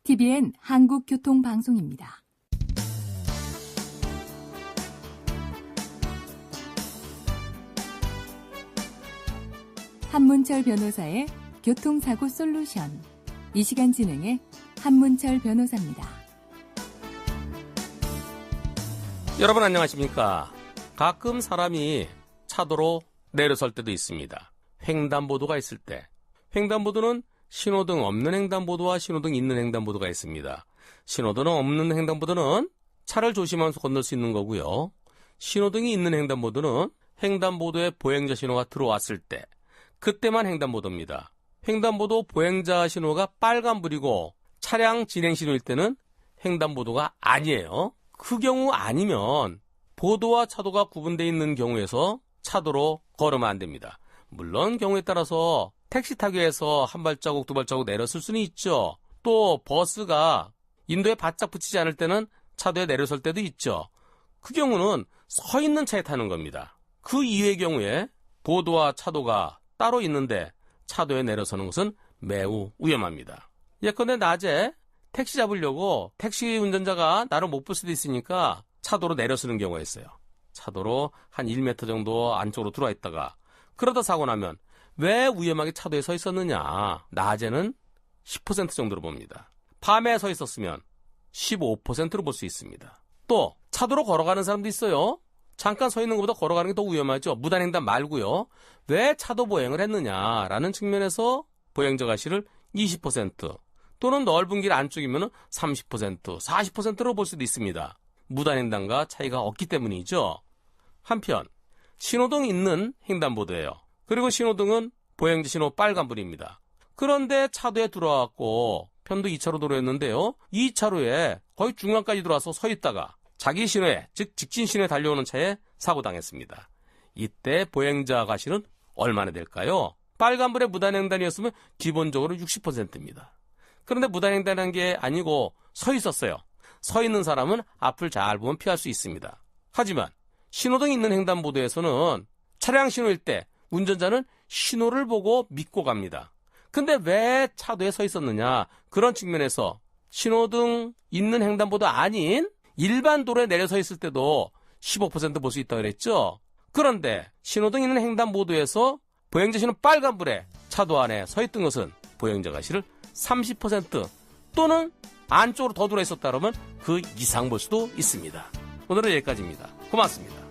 TVN 한국교통방송입니다. 한문철 변호사의 교통사고 솔루션. 이 시간 진행의 한문철 변호사입니다. 여러분 안녕하십니까? 가끔 사람이 차도로 내려설 때도 있습니다. 횡단보도가 있을 때. 횡단보도는 신호등 없는 횡단보도와 신호등 있는 횡단보도가 있습니다. 신호등 없는 횡단보도는 차를 조심하면서 건널 수 있는 거고요. 신호등이 있는 횡단보도는 횡단보도에 보행자 신호가 들어왔을 때, 그때만 횡단보도입니다. 횡단보도 보행자 신호가 빨간불이고 차량 진행 신호일 때는 횡단보도가 아니에요. 그 경우 아니면 보도와 차도가 구분되어 있는 경우에서 차도로 걸으면 안 됩니다. 물론 경우에 따라서 택시 타기 위해서 한 발자국 두 발자국 내렸을 수는 있죠. 또 버스가 인도에 바짝 붙이지 않을 때는 차도에 내려설 때도 있죠. 그 경우는 서 있는 차에 타는 겁니다. 그 이외의 경우에 보도와 차도가 따로 있는데 차도에 내려서는 것은 매우 위험합니다. 예컨대 낮에 택시 잡으려고 택시 운전자가 나를 못 볼 수도 있으니까 차도로 내려서는 경우가 있어요. 차도로 한 1m 정도 안쪽으로 들어와 있다가 그러다 사고 나면 왜 위험하게 차도에 서 있었느냐? 낮에는 10% 정도로 봅니다. 밤에 서 있었으면 15%로 볼 수 있습니다. 또 차도로 걸어가는 사람도 있어요. 잠깐 서 있는 것보다 걸어가는 게 더 위험하죠. 무단횡단 말고요. 왜 차도 보행을 했느냐라는 측면에서 보행자 과실을 20% 또는 넓은 길 안쪽이면 30%, 40%로 볼 수도 있습니다. 무단횡단과 차이가 없기 때문이죠. 한편 신호등 있는 횡단보도예요. 그리고 신호등은 보행자 신호 빨간불입니다. 그런데 차도에 들어왔고 편도 2차로 도로였는데요. 2차로에 거의 중간까지 들어와서 서 있다가 자기 신호에, 즉 직진 신호에 달려오는 차에 사고당했습니다. 이때 보행자 과실은 얼마나 될까요? 빨간불에 무단횡단이었으면 기본적으로 60%입니다. 그런데 무단횡단한 게 아니고 서 있었어요. 서 있는 사람은 앞을 잘 보면 피할 수 있습니다. 하지만 신호등이 있는 횡단보도에서는 차량 신호일 때 운전자는 신호를 보고 믿고 갑니다. 근데 왜 차도에 서 있었느냐? 그런 측면에서 신호등 있는 횡단보도 아닌 일반 도로에 내려 서 있을 때도 15% 볼 수 있다고 그랬죠? 그런데 신호등 있는 횡단보도에서 보행자 신호 빨간불에 차도 안에 서 있던 것은 보행자 과실을 30% 또는 안쪽으로 더 들어 있었다 그러면 그 이상 볼 수도 있습니다. 오늘은 여기까지입니다. 고맙습니다.